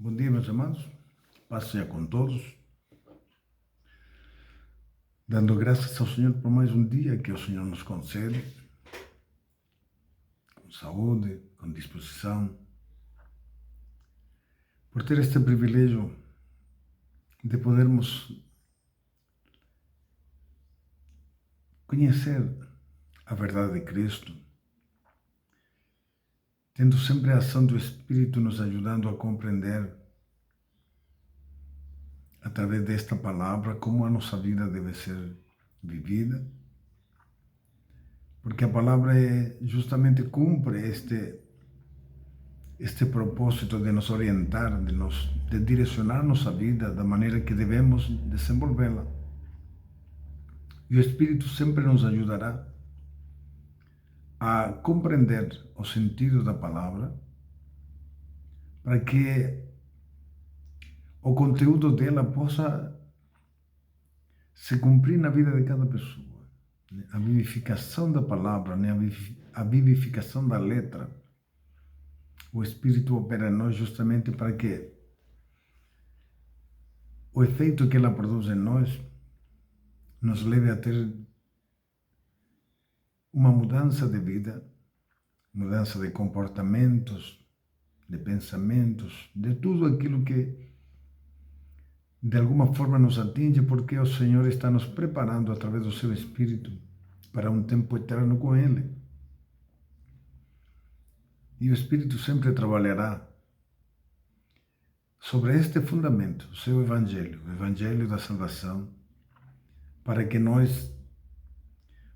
Bom dia, meus amados. Paz seja com todos. Dando graças ao Senhor por mais um dia que o Senhor nos concede, com saúde, com disposição, por ter este privilégio de podermos conhecer a verdade de Cristo, tendo sempre a ação do Espírito nos ajudando a compreender, através desta palavra, como a nossa vida deve ser vivida, porque a palavra justamente cumpre este propósito de nos orientar, de direcionar nossa vida da maneira que devemos desenvolvê-la. E o Espírito sempre nos ajudará a compreender o sentido da palavra, para que o conteúdo dela possa se cumprir na vida de cada pessoa. A vivificação da palavra, a vivificação da letra. O Espírito opera em nós justamente para que o efeito que ela produz em nós nos leve a ter uma mudança de vida, mudança de comportamentos, de pensamentos, de tudo aquilo que de alguma forma nos atinge, porque o Senhor está nos preparando através do seu Espírito para um tempo eterno com Ele. E o Espírito sempre trabalhará sobre este fundamento, o seu Evangelho, o Evangelho da salvação, para que nós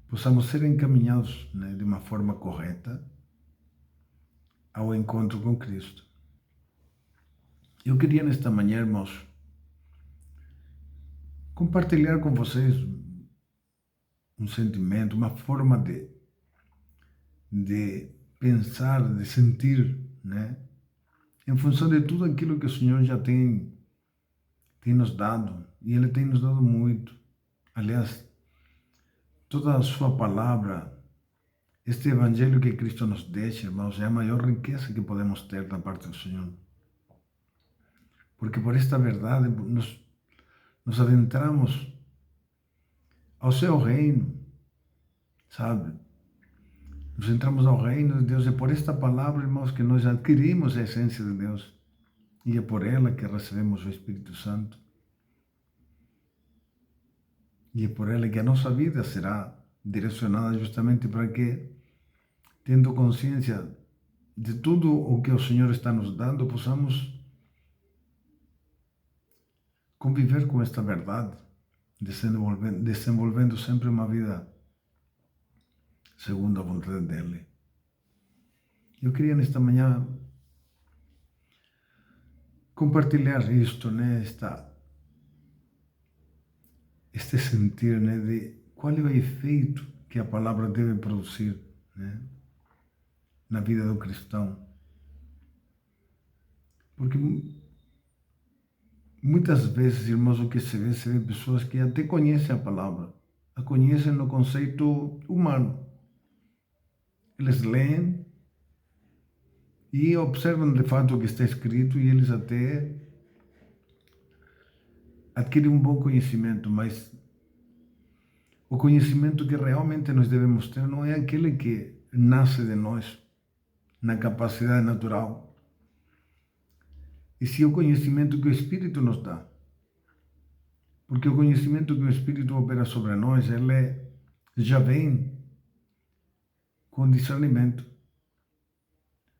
possamos ser encaminhados, de uma forma correta ao encontro com Cristo. Eu queria nesta manhã, irmãos, compartilhar com vocês um sentimento, uma forma de pensar, de sentir, em função de tudo aquilo que o Senhor já tem nos dado, e Ele tem nos dado muito. Aliás, toda a sua palavra, este Evangelho que Cristo nos deixa, irmãos, é a maior riqueza que podemos ter da parte do Senhor. Porque por esta verdade nos adentramos ao seu reino, sabe? Nos entramos ao reino de Deus. É por esta palavra, irmãos, que nós adquirimos a essência de Deus. E é por ela que recebemos o Espírito Santo. E é por ela que a nossa vida será direcionada justamente para que, tendo consciência de tudo o que o Senhor está nos dando, possamos conviver com esta verdade, desenvolvendo sempre uma vida segundo a vontade dele. Eu queria nesta manhã compartilhar isto, este sentir, de qual é o efeito que a palavra deve produzir, na vida do cristão. Porque muitas vezes, irmãos, o que se vê pessoas que até conhecem a palavra, a conhecem no conceito humano. Eles leem e observam de fato o que está escrito, e eles até adquirem um bom conhecimento, mas o conhecimento que realmente nós devemos ter não é aquele que nasce de nós, na capacidade natural, e sim o conhecimento que o Espírito nos dá. Porque o conhecimento que o Espírito opera sobre nós, ele já vem com discernimento.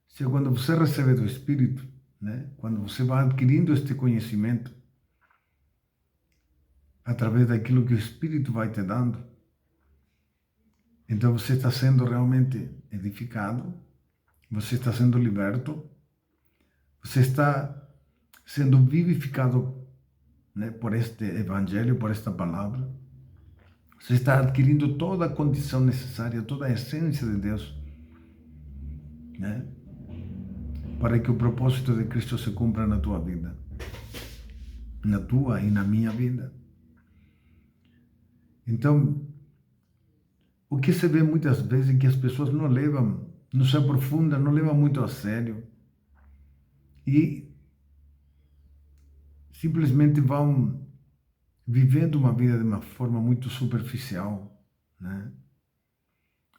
Se quando você recebe do Espírito, quando você vai adquirindo este conhecimento, através daquilo que o Espírito vai te dando, então você está sendo realmente edificado, você está sendo liberto, você está sendo vivificado, por este Evangelho, por esta palavra. Você está adquirindo toda a condição necessária, toda a essência de Deus, para que o propósito de Cristo se cumpra na tua vida, na tua e na minha vida. Então, o que se vê muitas vezes é que as pessoas não se aprofundam, não levam muito a sério, e simplesmente vão vivendo uma vida de uma forma muito superficial, né?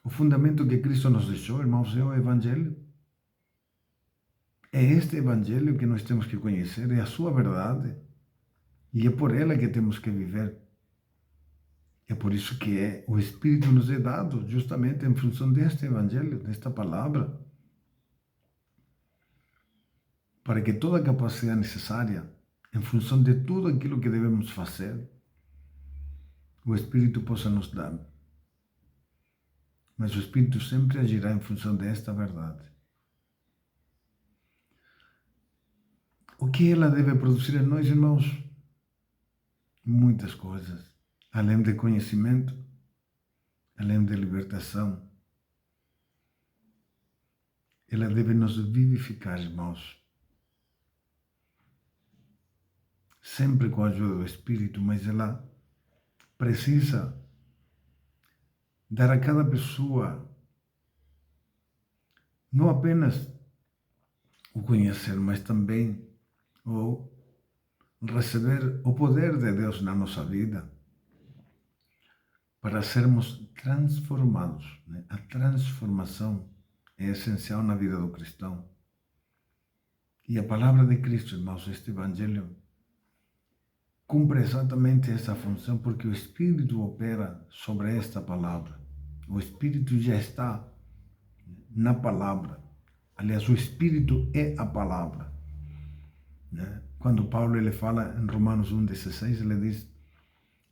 O fundamento que Cristo nos deixou, irmãos, é o Evangelho. É este Evangelho que nós temos que conhecer, é a sua verdade, e é por ela que temos que viver. É por isso que o Espírito nos é dado, justamente em função deste Evangelho, desta palavra, para que toda a capacidade necessária, em função de tudo aquilo que devemos fazer, o Espírito possa nos dar. Mas o Espírito sempre agirá em função desta verdade. O que ela deve produzir em nós, irmãos? Muitas coisas. Além de conhecimento, além de libertação, ela deve nos vivificar, irmãos. Sempre com a ajuda do Espírito, mas ela precisa dar a cada pessoa não apenas o conhecer, mas também o receber o poder de Deus na nossa vida para sermos transformados, né? A transformação é essencial na vida do cristão. E a palavra de Cristo, irmãos, este Evangelho, cumpre exatamente essa função, porque o Espírito opera sobre esta palavra. O Espírito já está na palavra. Aliás, o Espírito é a palavra, né? Quando Paulo ele fala em Romanos 1,16, ele diz: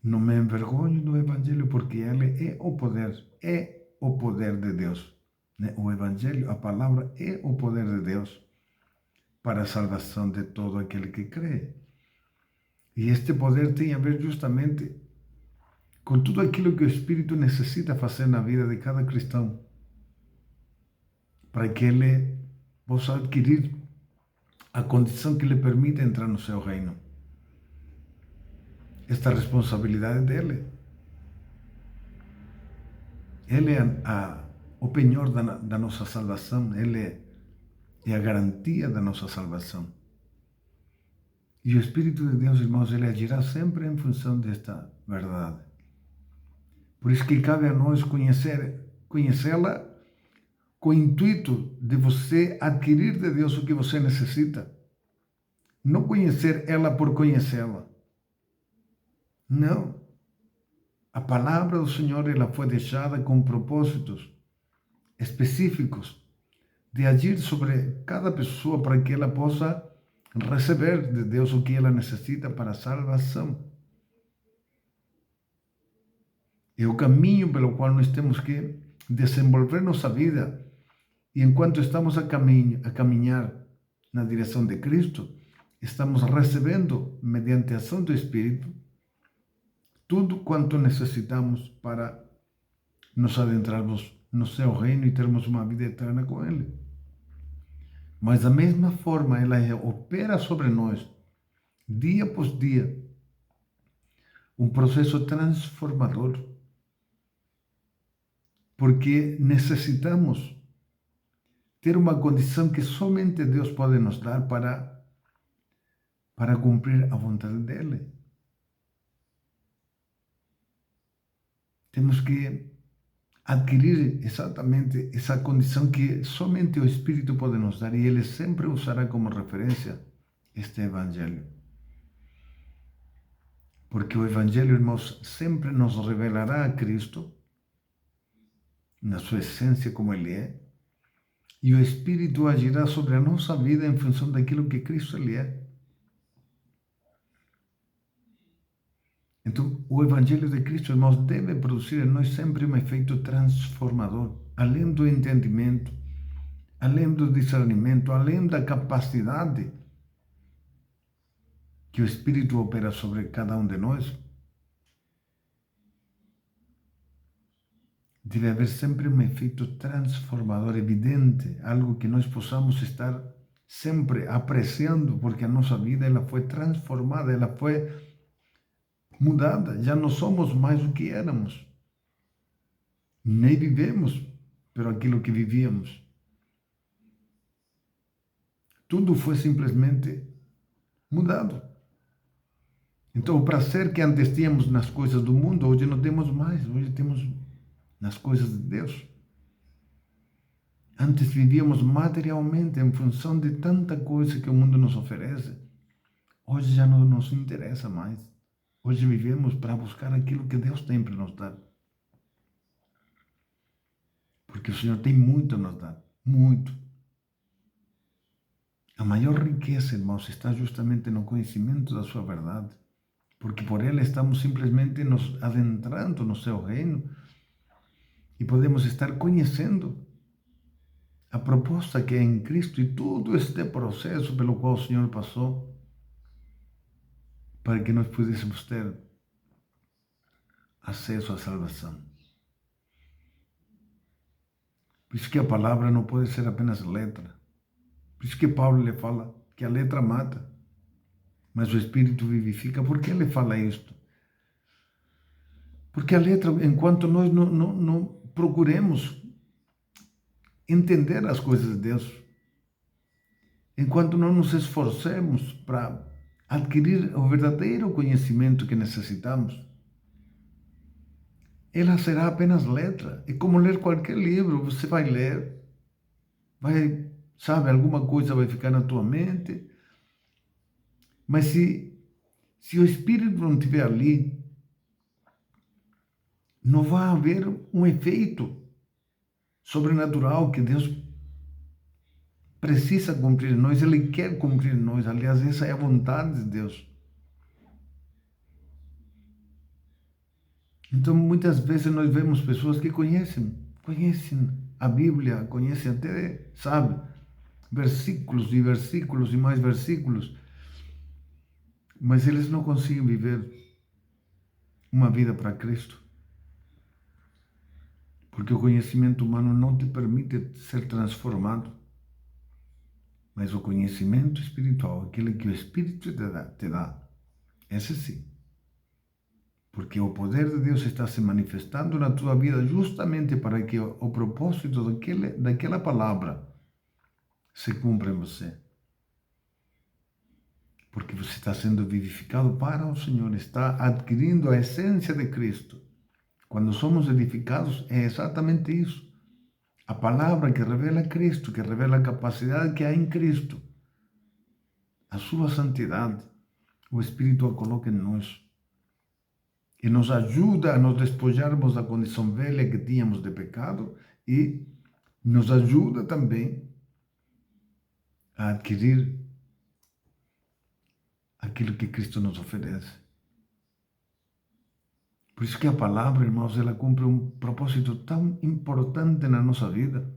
não me envergonho do Evangelho, porque ele é o poder de Deus, né? O Evangelho, a palavra, é o poder de Deus para a salvação de todo aquele que crê. E este poder tem a ver justamente com tudo aquilo que o Espírito necessita fazer na vida de cada cristão, para que ele possa adquirir a condição que lhe permite entrar no seu reino. Esta responsabilidade dele. Ele é o penhor da nossa salvação, ele é a garantia da nossa salvação. E o Espírito de Deus, irmãos, ele agirá sempre em função desta verdade. Por isso que cabe a nós conhecê-la com o intuito de você adquirir de Deus o que você necessita. Não conhecer ela por conhecê-la. Não. A palavra do Senhor ela foi deixada com propósitos específicos de agir sobre cada pessoa para que ela possa receber de Deus o que ela necessita para a salvação. É o caminho pelo qual nós temos que desenvolver nossa vida. E enquanto estamos a caminhar na direção de Cristo, estamos recebendo, mediante a ação do Espírito, tudo quanto necessitamos para nos adentrarmos no seu reino e termos uma vida eterna com Ele. Mas da mesma forma, ela opera sobre nós, dia após dia, um processo transformador, porque necessitamos ter uma condição que somente Deus pode nos dar para cumprir a vontade dEle. Temos que adquirir exatamente essa condição que somente o Espírito pode nos dar, e Ele sempre usará como referência este Evangelho. Porque o Evangelho, irmãos, sempre nos revelará a Cristo, na sua essência como Ele é, e o Espírito agirá sobre a nossa vida em função daquilo que Cristo Ele é. Então, o Evangelho de Cristo, irmãos, deve produzir em nós sempre um efeito transformador, além do entendimento, além do discernimento, além da capacidade que o Espírito opera sobre cada um de nós. Deve haver sempre um efeito transformador evidente, algo que nós possamos estar sempre apreciando, porque a nossa vida ela foi transformada, ela foi mudada. Já não somos mais o que éramos, nem vivemos por aquilo que vivíamos. Tudo foi simplesmente mudado. Então, o prazer que antes tínhamos nas coisas do mundo, hoje não temos mais, hoje temos nas coisas de Deus. Antes vivíamos materialmente em função de tanta coisa que o mundo nos oferece. Hoje já não nos interessa mais. Hoje vivemos para buscar aquilo que Deus tem para nos dar. Porque o Senhor tem muito a nos dar, muito. A maior riqueza, irmãos, está justamente no conhecimento da sua verdade. Porque por ela estamos simplesmente nos adentrando no seu reino e podemos estar conhecendo a proposta que é em Cristo e todo este processo pelo qual o Senhor passou para que nós pudéssemos ter acesso à salvação. Por isso que a palavra não pode ser apenas letra. Por isso que Paulo lhe fala que a letra mata, mas o Espírito vivifica. Por que ele fala isto? Porque a letra, enquanto nós não procuremos entender as coisas de Deus, enquanto não nos esforcemos para adquirir o verdadeiro conhecimento que necessitamos, ela será apenas letra. É como ler qualquer livro. Você vai ler, sabe, alguma coisa vai ficar na tua mente, mas se o Espírito não estiver ali, não vai haver um efeito sobrenatural que Deus precisa cumprir em nós, Ele quer cumprir em nós. Aliás, essa é a vontade de Deus. Então, muitas vezes nós vemos pessoas que conhecem a Bíblia, conhecem até, sabe, versículos e mais versículos, mas eles não conseguem viver uma vida para Cristo. Porque o conhecimento humano não te permite ser transformado. Mas o conhecimento espiritual, aquele que o Espírito te dá, esse sim. Porque o poder de Deus está se manifestando na tua vida justamente para que o propósito daquela palavra se cumpra em você. Porque você está sendo vivificado para o Senhor, está adquirindo a essência de Cristo. Quando somos edificados, é exatamente isso. A palavra que revela Cristo, que revela a capacidade que há em Cristo, a sua santidade, o Espírito a coloca em nós. E nos ajuda a nos despojarmos da condição velha que tínhamos de pecado e nos ajuda também a adquirir aquilo que Cristo nos oferece. Por isso que a palavra, irmãos, ela cumpre um propósito tão importante na nossa vida.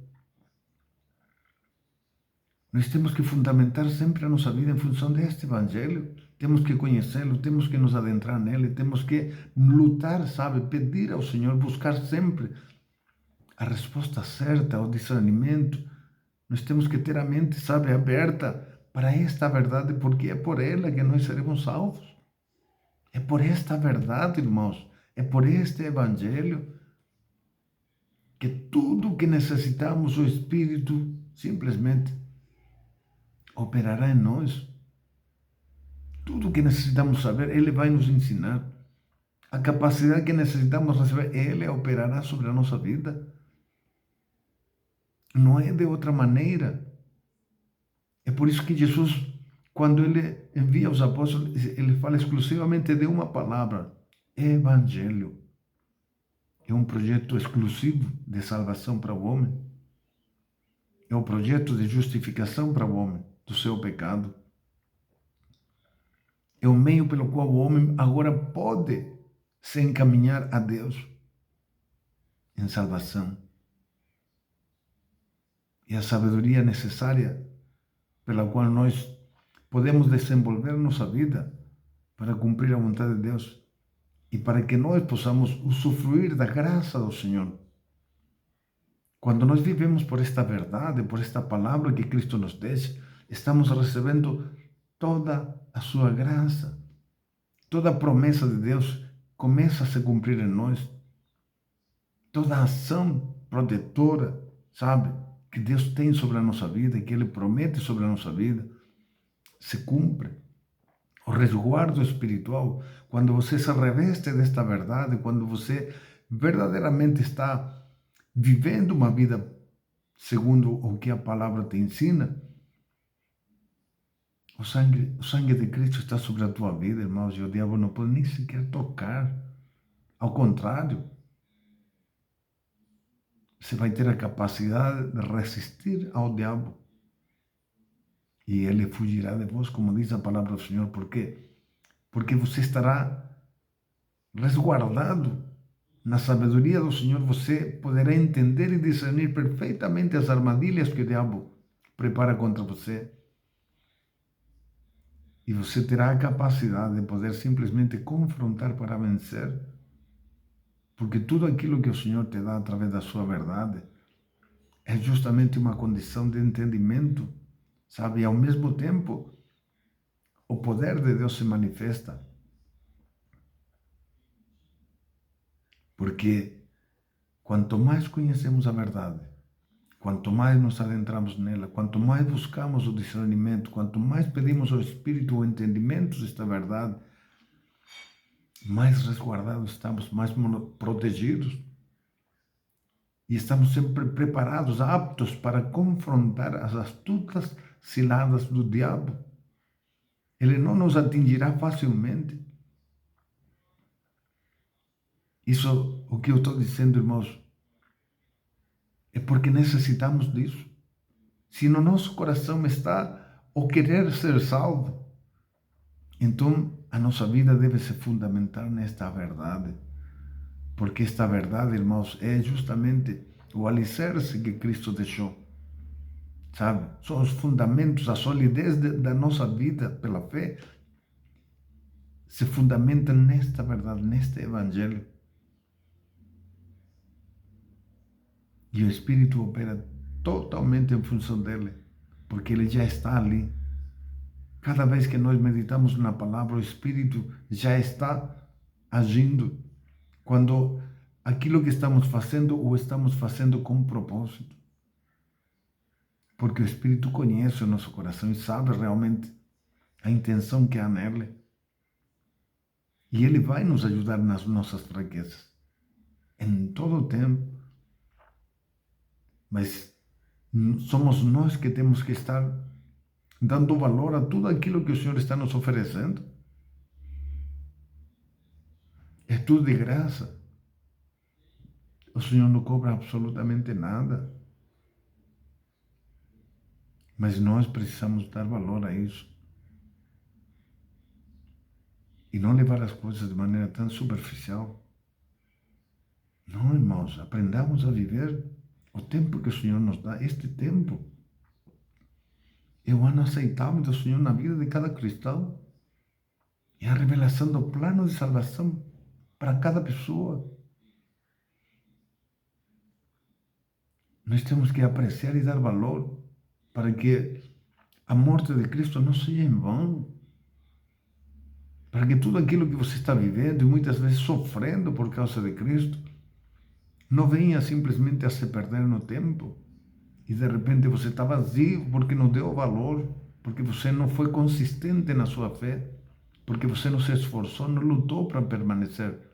Nós temos que fundamentar sempre a nossa vida em função deste Evangelho. Temos que conhecê-lo, temos que nos adentrar nele, temos que lutar, sabe, pedir ao Senhor, buscar sempre a resposta certa, o discernimento. Nós temos que ter a mente, sabe, aberta para esta verdade, porque é por ela que nós seremos salvos. É por esta verdade, irmãos. É por este Evangelho que tudo que necessitamos, o Espírito simplesmente operará em nós. Tudo que necessitamos saber, Ele vai nos ensinar. A capacidade que necessitamos receber, Ele operará sobre a nossa vida. Não é de outra maneira. É por isso que Jesus, quando Ele envia os apóstolos, Ele fala exclusivamente de uma palavra: Evangelho. É um projeto exclusivo de salvação para o homem. É um projeto de justificação para o homem do seu pecado. É o meio pelo qual o homem agora pode se encaminhar a Deus em salvação. E a sabedoria necessária pela qual nós podemos desenvolver nossa vida para cumprir a vontade de Deus e para que nós possamos usufruir da graça do Senhor. Quando nós vivemos por esta verdade, por esta palavra que Cristo nos deixa, estamos recebendo toda a sua graça. Toda a promessa de Deus começa a se cumprir em nós. Toda a ação protetora, sabe, que Deus tem sobre a nossa vida, que Ele promete sobre a nossa vida, se cumpre. o resguardo espiritual, quando você se reveste desta verdade, quando você verdadeiramente está vivendo uma vida segundo o que a palavra te ensina, o sangue de Cristo está sobre a tua vida, irmãos, e o diabo não pode nem sequer tocar. Ao contrário, você vai ter a capacidade de resistir ao diabo. E ele fugirá de vós, como diz a palavra do Senhor. Por quê? Porque você estará resguardado na sabedoria do Senhor. Você poderá entender e discernir perfeitamente as armadilhas que o diabo prepara contra você. E você terá a capacidade de poder simplesmente confrontar para vencer. Porque tudo aquilo que o Senhor te dá através da sua verdade é justamente uma condição de entendimento, sabe? E ao mesmo tempo, o poder de Deus se manifesta. Porque quanto mais conhecemos a verdade, quanto mais nos adentramos nela, quanto mais buscamos o discernimento, quanto mais pedimos ao Espírito o entendimento desta verdade, mais resguardados estamos, mais protegidos. E estamos sempre preparados, aptos para confrontar as astutas ciladas do diabo. Ele não nos atingirá facilmente. Isso, o que eu estou dizendo, irmãos, é porque necessitamos disso. Se no nosso coração está o querer ser salvo, então a nossa vida deve se fundamentar nesta verdade. Porque esta verdade, irmãos, é justamente o alicerce que Cristo deixou. Sabe? São os fundamentos, a solidez da nossa vida pela fé se fundamenta nesta verdade, neste Evangelho. E o Espírito opera totalmente em função dele, porque ele já está ali. Cada vez que nós meditamos na palavra, o Espírito já está agindo. Quando aquilo que estamos fazendo, o estamos fazendo com propósito. Porque o Espírito conhece o nosso coração e sabe realmente a intenção que há nele. E ele vai nos ajudar nas nossas fraquezas, em todo o tempo. Mas somos nós que temos que estar dando valor a tudo aquilo que o Senhor está nos oferecendo. É tudo de graça. O Senhor não cobra absolutamente nada. Mas nós precisamos dar valor a isso. E não levar as coisas de maneira tão superficial. Não, irmãos, aprendamos a viver o tempo que o Senhor nos dá. Este tempo é o ano aceitável do Senhor na vida de cada cristão. É a revelação do plano de salvação para cada pessoa. Nós temos que apreciar e dar valor para que a morte de Cristo não seja em vão. Para que tudo aquilo que você está vivendo e muitas vezes sofrendo por causa de Cristo não venha simplesmente a se perder no tempo. E de repente você está vazio porque não deu valor, porque você não foi consistente na sua fé, porque você não se esforçou, não lutou para permanecer.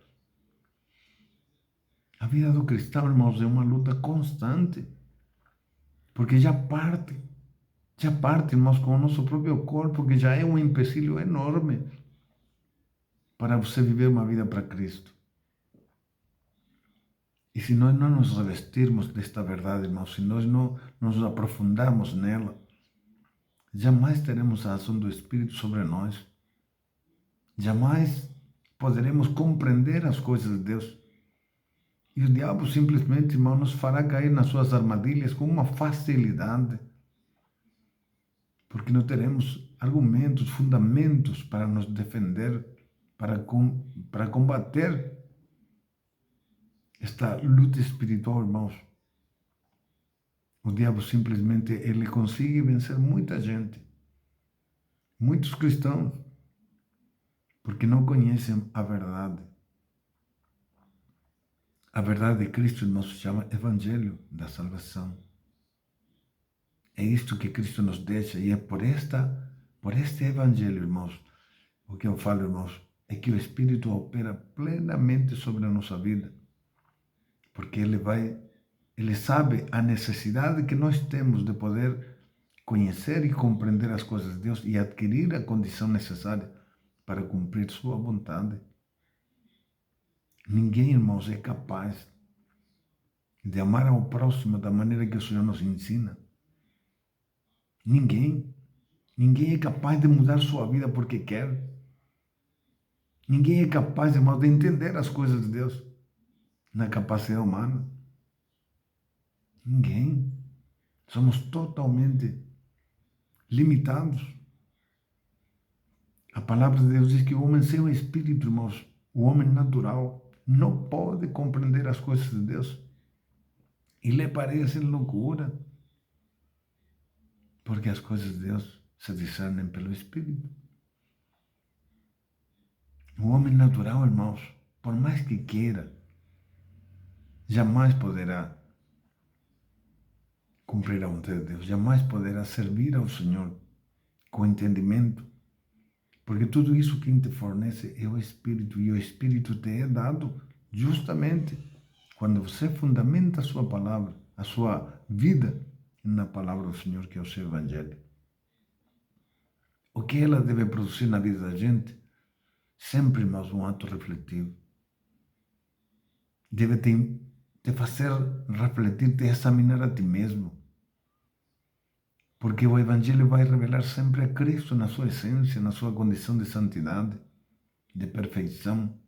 A vida do cristão, irmãos, é uma luta constante, porque já parte, irmãos, com o nosso próprio corpo, que já é um empecilho enorme para você viver uma vida para Cristo. E se nós não nos revestirmos desta verdade, irmãos, se nós não nos aprofundarmos nela, jamais teremos a ação do Espírito sobre nós. Jamais poderemos compreender as coisas de Deus. E o diabo simplesmente, irmão, nos fará cair nas suas armadilhas com uma facilidade. Porque não teremos argumentos, fundamentos para nos defender, para combater esta luta espiritual, irmãos. O diabo simplesmente, ele consegue vencer muita gente, muitos cristãos, porque não conhecem a verdade. A verdade de Cristo, irmãos, se chama Evangelho da Salvação. É isto que Cristo nos deixa, e é por este Evangelho, irmãos, O que eu falo, irmãos, é que o Espírito opera plenamente sobre a nossa vida, porque ele sabe a necessidade que nós temos de poder conhecer e compreender as coisas de Deus e adquirir a condição necessária para cumprir sua vontade. Ninguém, irmãos, é capaz de amar ao próximo da maneira que o Senhor nos ensina. Ninguém. Ninguém é capaz de mudar sua vida porque quer. Ninguém é capaz, irmão, de entender as coisas de Deus na capacidade humana. Ninguém. Somos totalmente limitados. A palavra de Deus diz que o homem sem o Espírito, irmãos, o homem natural, não pode compreender as coisas de Deus. E lhe parece loucura, porque as coisas de Deus se discernem pelo Espírito. O homem natural, irmãos, por mais que queira, jamais poderá cumprir a vontade de Deus, jamais poderá servir ao Senhor com entendimento, porque tudo isso quem te fornece é o Espírito, e o Espírito te é dado justamente quando você fundamenta a sua palavra, a sua vida na palavra do Senhor, que é o seu Evangelho. O que ela deve produzir na vida da gente? Sempre, irmãos, um ato refletivo. Deve te fazer refletir, te examinar a ti mesmo. Porque o Evangelho vai revelar sempre a Cristo na sua essência, na sua condição de santidade, de perfeição.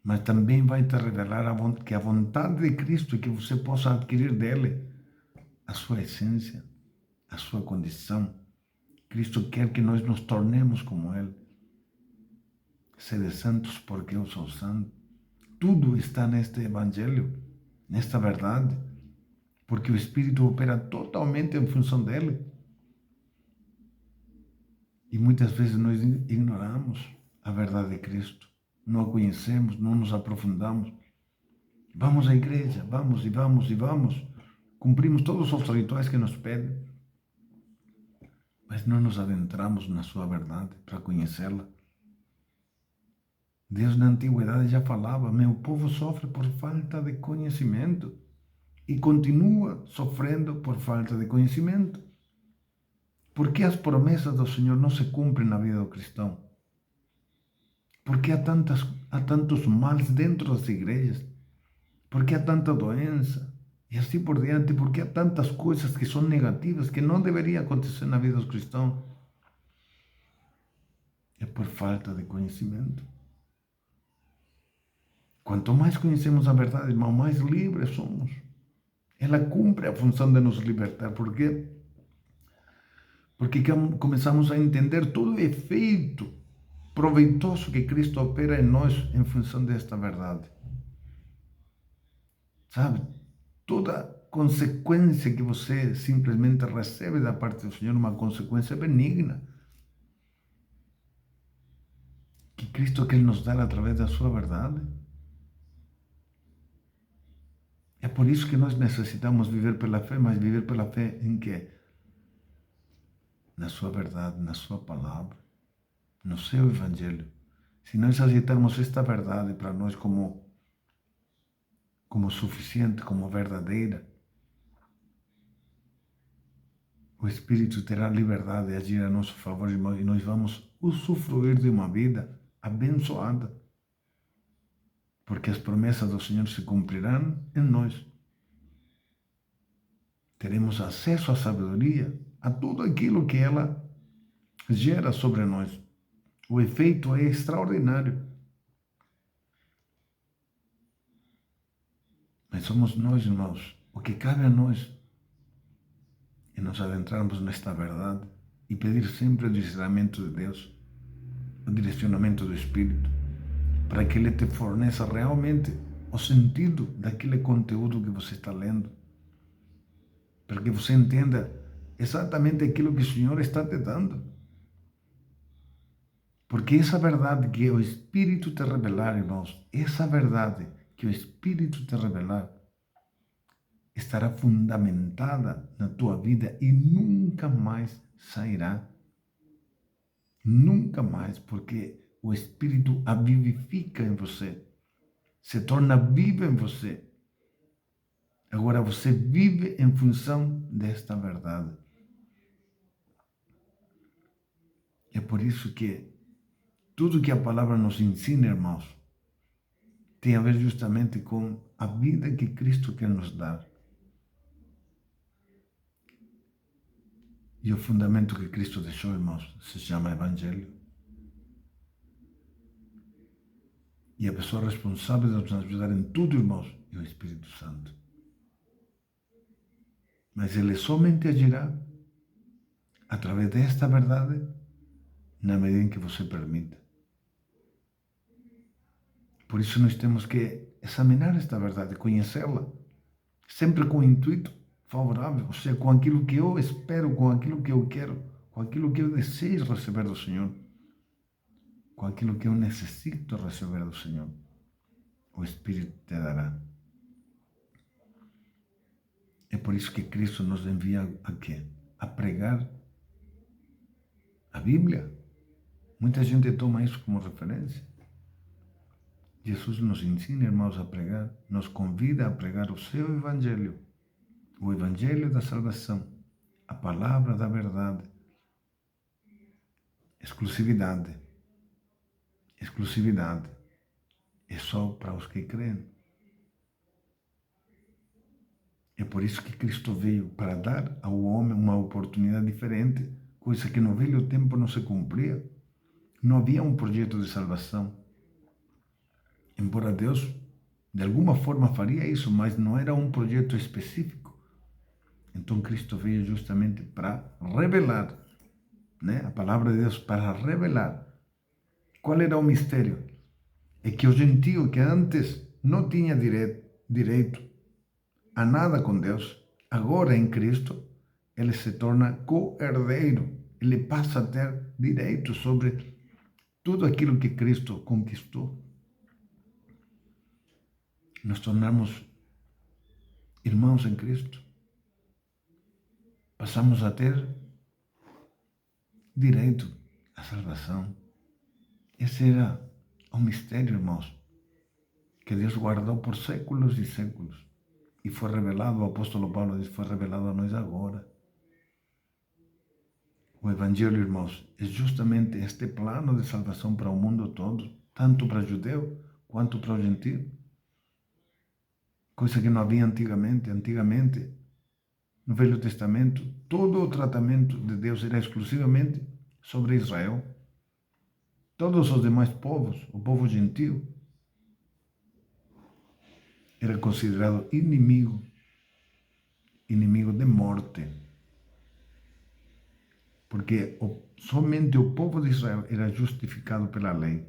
Mas também vai te revelar que a vontade de Cristo é que você possa adquirir dele a sua essência, a sua condição. Cristo quer que nós nos tornemos como Ele. Sede santos porque eu sou santo. Tudo está neste Evangelho, nesta verdade, porque o Espírito opera totalmente em função dele. E muitas vezes nós ignoramos a verdade de Cristo, não a conhecemos, não nos aprofundamos. Vamos à igreja, vamos e vamos e vamos, cumprimos todos os rituais que nos pedem, mas não nos adentramos na sua verdade para conhecê-la. Deus na antiguidade já falava: meu povo sofre por falta de conhecimento, e continua sofrendo por falta de conhecimento. Por que as promessas do Senhor não se cumprem na vida do cristão? Por que há tantos males dentro das igrejas? Por que há tanta doença? E assim por diante, porque há tantas coisas que são negativas, que não deveriam acontecer na vida dos cristãos? É por falta de conhecimento. Quanto mais conhecemos a verdade, irmão, mais livres somos. Ela cumpre a função de nos libertar. Por quê? Porque começamos a entender todo o efeito proveitoso que Cristo opera em nós em função desta verdade. Sabe? Toda consequência que você simplesmente recebe da parte do Senhor, uma consequência benigna, que Cristo quer nos dar através da sua verdade. É por isso que nós necessitamos viver pela fé, mas viver pela fé em quê? Na sua verdade, na sua palavra, no seu Evangelho. Se nós aceitarmos esta verdade para nós como suficiente, como verdadeira, o Espírito terá liberdade de agir a nosso favor, irmão, e nós vamos usufruir de uma vida abençoada, porque as promessas do Senhor se cumprirão em nós. Teremos acesso à sabedoria, a tudo aquilo que ela gera sobre nós. O efeito é extraordinário. Mas somos nós, irmãos. O que cabe a nós é nos adentrarmos nesta verdade e pedir sempre o discernimento de Deus, o direcionamento do Espírito, para que Ele te forneça realmente o sentido daquele conteúdo que você está lendo, para que você entenda exatamente aquilo que o Senhor está te dando. Porque essa verdade que o Espírito te revelar, irmãos, essa verdade que o Espírito te revelar, estará fundamentada na tua vida e nunca mais sairá. Nunca mais, porque o Espírito a vivifica em você, se torna vivo em você. Agora você vive em função desta verdade. É por isso que tudo que a palavra nos ensina, irmãos, tem a ver justamente com a vida que Cristo quer nos dar. E o fundamento que Cristo deixou, irmãos, se chama Evangelho. E a pessoa responsável de nos ajudar em tudo, irmãos, é o Espírito Santo. Mas ele somente agirá através desta verdade na medida em que você permita. Por isso nós temos que examinar esta verdade, conhecê-la, sempre com o intuito favorável, ou seja, com aquilo que eu espero, com aquilo que eu quero, com aquilo que eu desejo receber do Senhor, com aquilo que eu necessito receber do Senhor. O Espírito te dará. É por isso que Cristo nos envia a quê? A pregar a Bíblia. Muita gente toma isso como referência. Jesus nos ensina, irmãos, a pregar, nos convida a pregar o seu Evangelho, o Evangelho da salvação, a palavra da verdade. Exclusividade. Exclusividade. É só para os que creem. É por isso que Cristo veio, para dar ao homem uma oportunidade diferente, coisa que no velho tempo não se cumpria. Não havia um projeto de salvação. Embora Deus, de alguma forma, faria isso, mas não era um projeto específico. Então Cristo veio justamente para revelar, né? A palavra de Deus para revelar. Qual era o mistério? É que o gentio que antes não tinha direito a nada com Deus, agora em Cristo, ele se torna co-herdeiro. Ele passa a ter direito sobre tudo aquilo que Cristo conquistou. Nos tornamos irmãos em Cristo. Passamos a ter direito à salvação. Esse era o mistério, irmãos, que Deus guardou por séculos e séculos. E foi revelado, o apóstolo Paulo diz, foi revelado a nós agora. O Evangelho, irmãos, é justamente este plano de salvação para o mundo todo, tanto para o judeu quanto para o gentio. Coisa que não havia antigamente. Antigamente, no Velho Testamento, todo o tratamento de Deus era exclusivamente sobre Israel. Todos os demais povos, o povo gentio, era considerado inimigo de morte. Porque somente o povo de Israel era justificado pela lei.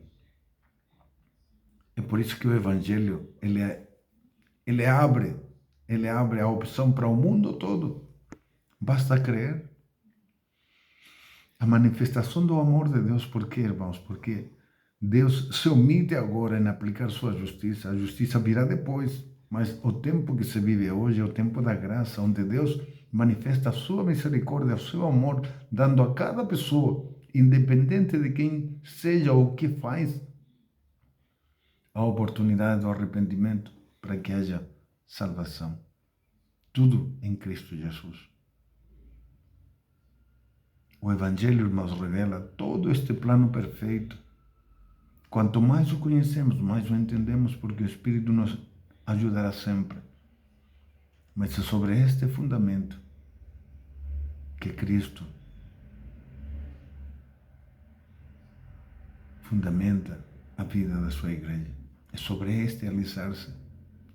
É por isso que o Evangelho, ele abre a opção para o mundo todo. Basta crer. A manifestação do amor de Deus, por quê, irmãos? Porque Deus se omite agora em aplicar sua justiça. A justiça virá depois. Mas o tempo que se vive hoje é o tempo da graça, onde Deus manifesta a sua misericórdia, o seu amor, dando a cada pessoa, independente de quem seja ou o que faz, a oportunidade do arrependimento para que haja salvação. Tudo em Cristo Jesus. O Evangelho, irmãos, revela todo este plano perfeito. Quanto mais o conhecemos, mais o entendemos, porque o Espírito nos ajudará sempre. Mas é sobre este fundamento que Cristo fundamenta a vida da sua igreja. É sobre este alicerce,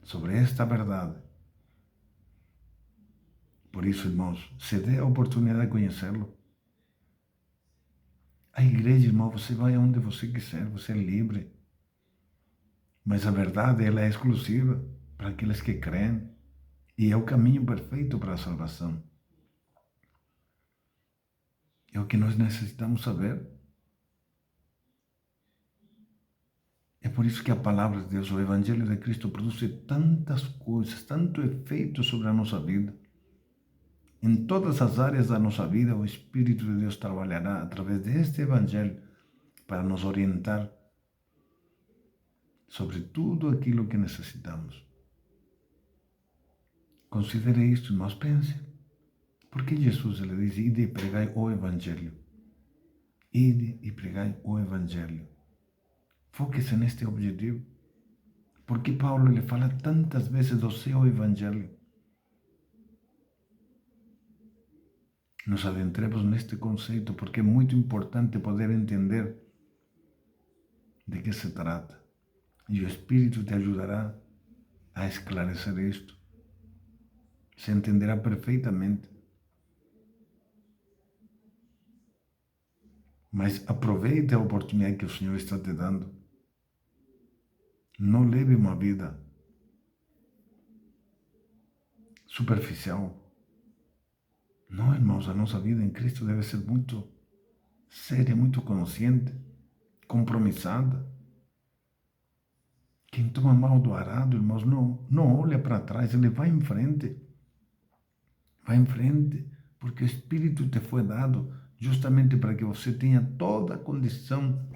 sobre esta verdade. Por isso, irmãos, se dê a oportunidade de conhecê-lo. A igreja, irmão, você vai aonde você quiser, você é livre. Mas a verdade, ela é exclusiva para aqueles que creem. E é o caminho perfeito para a salvação. É o que nós necessitamos saber. É por isso que a palavra de Deus, o Evangelho de Cristo, produz tantas coisas, tanto efeito sobre a nossa vida. Em todas as áreas da nossa vida, o Espírito de Deus trabalhará através deste Evangelho para nos orientar sobre tudo aquilo que necessitamos. Considere isto, irmãos, pense. Por que Jesus ele diz, ide e pregai o Evangelho? Ide e pregai o Evangelho. Foque-se neste objetivo. Porque Paulo ele fala tantas vezes do seu Evangelho. Nos adentremos neste conceito porque é muito importante poder entender de que se trata. E o Espírito te ajudará a esclarecer isto. Se entenderá perfeitamente. Mas aproveite a oportunidade que o Senhor está te dando. Não leve uma vida superficial. Não, irmãos, a nossa vida em Cristo deve ser muito séria, muito consciente, compromissada. Quem toma mal do arado, irmãos, não olha para trás, ele vai em frente. Vai em frente, porque o Espírito te foi dado justamente para que você tenha toda a condição.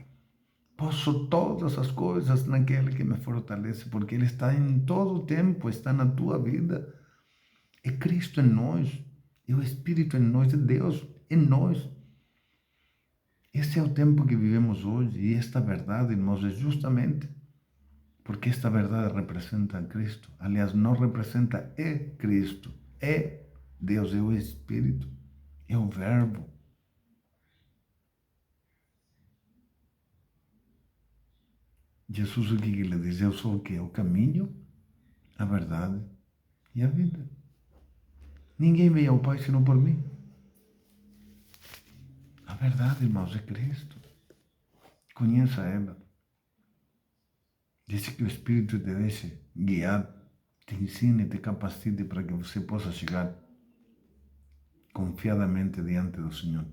Posso todas as coisas naquele que me fortalece, porque Ele está em todo o tempo, está na tua vida. É Cristo em nós, é o Espírito em nós, é Deus em nós. Esse é o tempo que vivemos hoje, e esta verdade, irmãos, é justamente porque esta verdade representa a Cristo. Aliás, não representa, é Cristo, é Deus, é o Espírito, é o Verbo. Jesus, o que ele diz? Eu sou o quê? O caminho, a verdade e a vida. Ninguém veio ao Pai senão por mim. A verdade, irmãos, é Cristo. Conheça ela. Deixe que o Espírito te deixe guiar, te ensine, te capacite para que você possa chegar confiadamente diante do Senhor.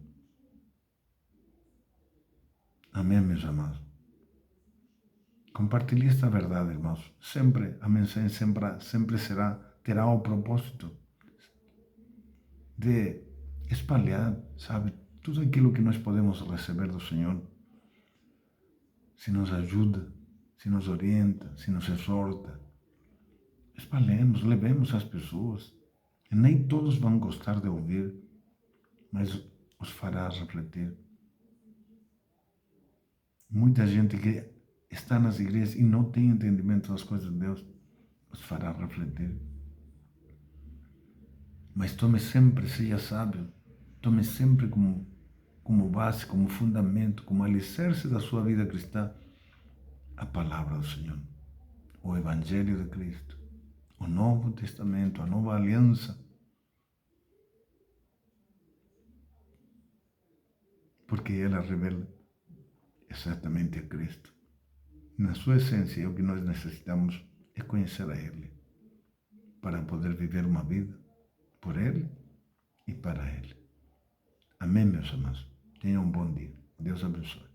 Amém, meus amados. Compartilhe esta verdade, irmãos. Sempre a mensagem sempre terá o propósito de espalhar, sabe, tudo aquilo que nós podemos receber do Senhor. Se nos ajuda, se nos orienta, se nos exorta. Espalhemos, levemos às pessoas. E nem todos vão gostar de ouvir, mas os fará refletir. Muita gente que está nas igrejas e não tem entendimento das coisas de Deus, os fará refletir. Mas tome sempre, seja sábio, tome sempre como base, como fundamento, como alicerce da sua vida cristã, a palavra do Senhor, o Evangelho de Cristo, o Novo Testamento, a nova aliança. Porque ela revela exatamente a Cristo. Na sua essência, o que nós necessitamos é conhecer a Ele, para poder viver uma vida por Ele e para Ele. Amém, meus amados. Tenham um bom dia. Deus abençoe.